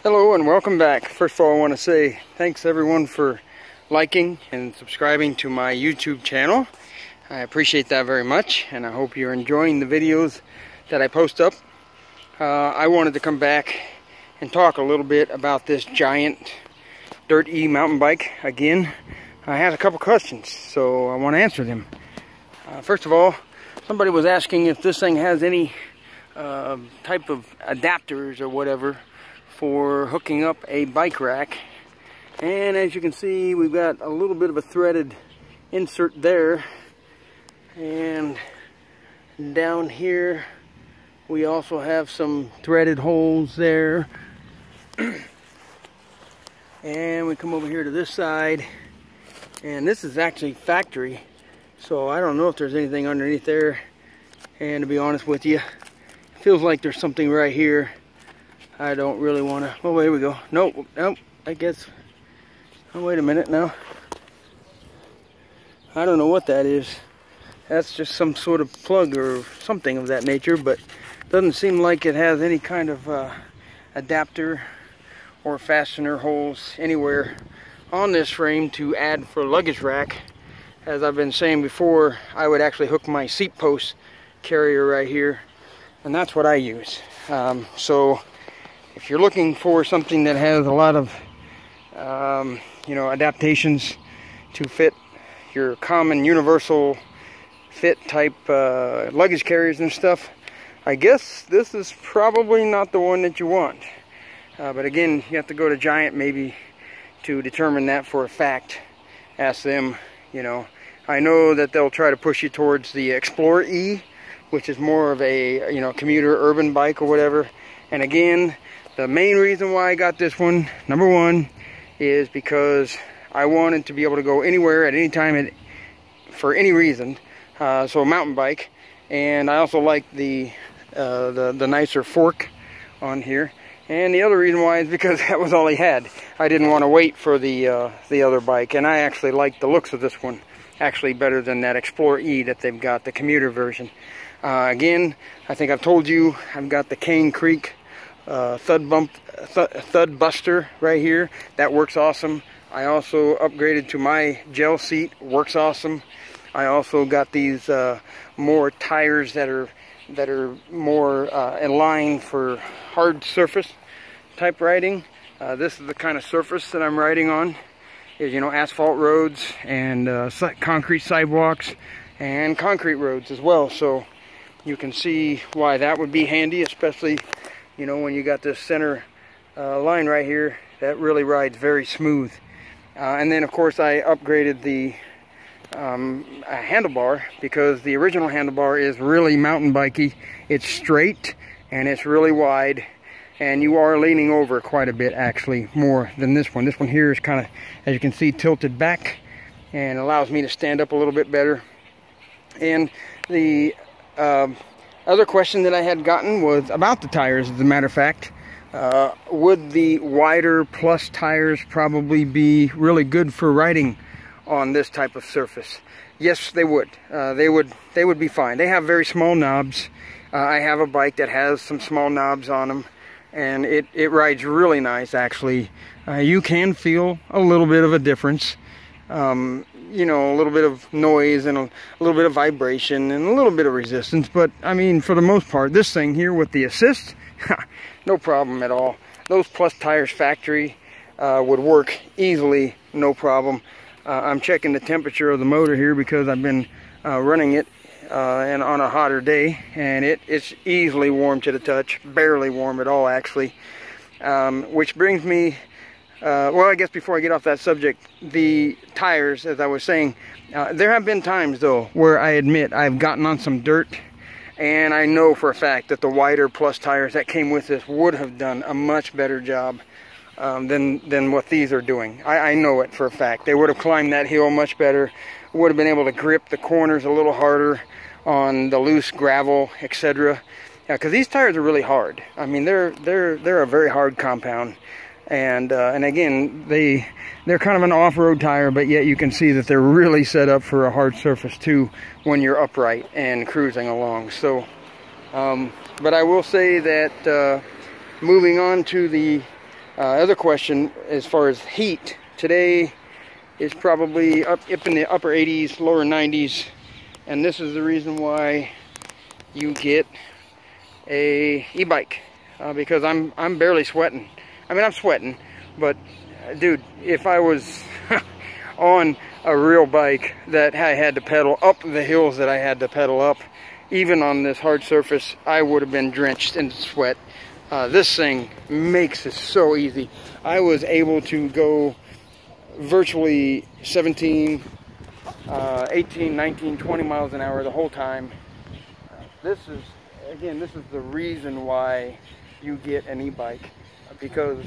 Hello and welcome back. First of all, I want to say thanks everyone for liking and subscribing to my YouTube channel. I appreciate that very much, and I hope you're enjoying the videos that I post up. I wanted to come back and talk a little bit about this giant Dirt E mountain bike again. I had a couple questions, so I want to answer them. First of all, somebody was asking if this thing has any type of adapters or whatever for hooking up a bike rack. And as you can see, we've got a little bit of a threaded insert there, and down here we also have some threaded holes there. And we come over here to this side, and this is actually factory, so I don't know if there's anything underneath there. And to be honest with you, it feels like there's something right here. I don't really want to. Oh, here we go. Nope, nope. I guess. Oh, wait a minute now. I don't know what that is. That's just some sort of plug or something of that nature, but doesn't seem like it has any kind of adapter or fastener holes anywhere on this frame to add for luggage rack. As I've been saying before, I would actually hook my seat post carrier right here, and that's what I use. So if you're looking for something that has a lot of adaptations to fit your common universal fit type luggage carriers and stuff, I guess this is probably not the one that you want. But again, you have to go to Giant maybe to determine that for a fact. Ask them. I know that they'll try to push you towards the Explorer E, which is more of a commuter urban bike or whatever. And again, the main reason why I got this one, number one, is because I wanted to be able to go anywhere at any time for any reason. So a mountain bike, and I also like the nicer fork on here. And the other reason why is because that was all he had. I didn't want to wait for the other bike, and I actually like the looks of this one actually better than that Explorer E that they've got, the commuter version. Again, I think I've told you I've got the Cane Creek Thud Buster right here. That works awesome. I also upgraded to my gel seat. Works awesome. I also got these more tires that are more in line for hard surface type riding. This is the kind of surface that I'm riding on, is asphalt roads and concrete sidewalks and concrete roads as well. So you can see why that would be handy, especially when you got this center line right here. That really rides very smooth. And then of course I upgraded the handlebar, because the original handlebar is really mountain bikey. It's straight and it's really wide, and you are leaning over quite a bit, actually more than this one. This one here is kind of, as you can see, tilted back and allows me to stand up a little bit better. And the other question that I had gotten was about the tires, as a matter of fact. Would the wider plus tires probably be really good for riding on this type of surface? Yes, they would. They would be fine. They have very small knobs. I have a bike that has some small knobs on them, and it rides really nice, actually. You can feel a little bit of a difference. A little bit of noise and a little bit of vibration and a little bit of resistance, but I mean, for the most part, this thing here with the assist, no problem at all. Those plus tires factory would work easily, no problem. I'm checking the temperature of the motor here because I've been running it and on a hotter day, and it's easily warm to the touch, barely warm at all actually. Which brings me, well, I guess before I get off that subject, the tires, as I was saying, there have been times though where I admit I've gotten on some dirt, and I know for a fact that the wider plus tires that came with this would have done a much better job than what these are doing. I know it for a fact. They would have climbed that hill much better, would have been able to grip the corners a little harder on the loose gravel, etc. Because these tires are really hard. I mean, they're a very hard compound. And again, they're kind of an off-road tire, but yet you can see that they're really set up for a hard surface too when you're upright and cruising along. So, but I will say that moving on to the Other question, as far as heat, today is probably up in the upper 80s, lower 90s, and this is the reason why you get a e-bike, because I'm barely sweating. I mean, I'm sweating, but dude, if I was on a real bike that I had to pedal up the hills that I had to pedal up, even on this hard surface, I would have been drenched in sweat. This thing makes it so easy. I was able to go virtually 17, 18, 19, 20 miles an hour the whole time. This is the reason why you get an e-bike, because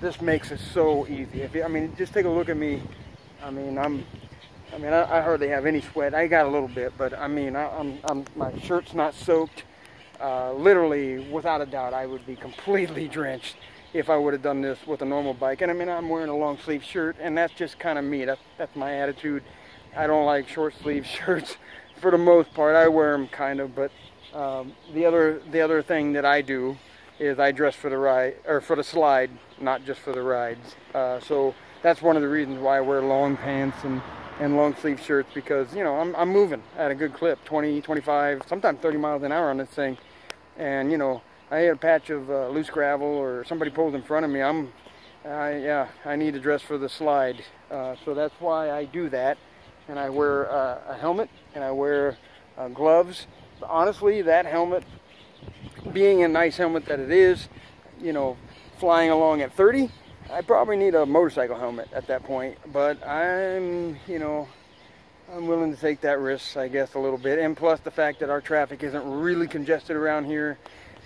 this makes it so easy. I mean, just take a look at me. I mean, I hardly have any sweat. I got a little bit, but I mean, my shirt's not soaked. Literally, without a doubt, I would be completely drenched if I would have done this with a normal bike. And I mean, I'm wearing a long sleeve shirt, and that's just kind of me. That's my attitude. I don't like short sleeve shirts for the most part. I wear them kind of, but the other thing that I do is I dress for the ride, or for the slide, not just for the rides. So that's one of the reasons why I wear long pants and long sleeve shirts, because, you know, I'm moving at a good clip, 20, 25, sometimes 30 miles an hour on this thing. And, you know, I hit a patch of loose gravel or somebody pulls in front of me, yeah, I need to dress for the slide. So that's why I do that. And I wear a helmet, and I wear gloves. But honestly, that helmet, being a nice helmet that it is, you know, flying along at 30, I probably need a motorcycle helmet at that point. But I'm willing to take that risk, I guess, a little bit. And plus the fact that our traffic isn't really congested around here,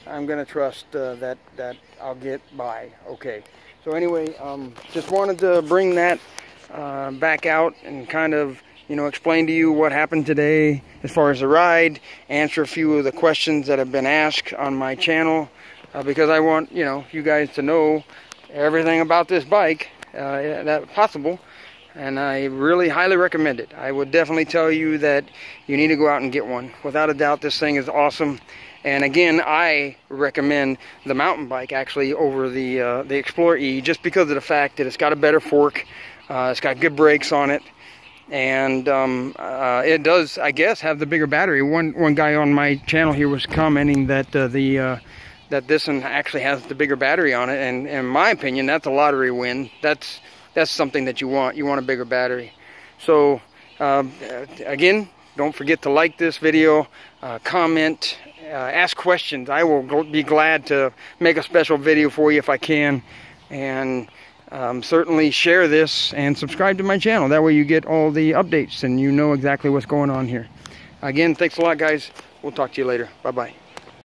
I'm going to trust that I'll get by okay. So anyway, just wanted to bring that back out and kind of, you know, explain to you what happened today as far as the ride, answer a few of the questions that have been asked on my channel, because I want, you know, you guys to know everything about this bike that's possible. And I really highly recommend it. I would definitely tell you that you need to go out and get one. Without a doubt, this thing is awesome. And again, I recommend the mountain bike actually over the Explorer E, just because of the fact that it's got a better fork, it's got good brakes on it, and it does, I guess, have the bigger battery. One guy on my channel here was commenting that that this one actually has the bigger battery on it, and in my opinion, that's a lottery win. That's something that you want. You want a bigger battery. So again, don't forget to like this video, comment, ask questions. I will be glad to make a special video for you if I can. And certainly share this and subscribe to my channel. That way you get all the updates and you know exactly what's going on here. Again, thanks a lot, guys. We'll talk to you later. Bye-bye.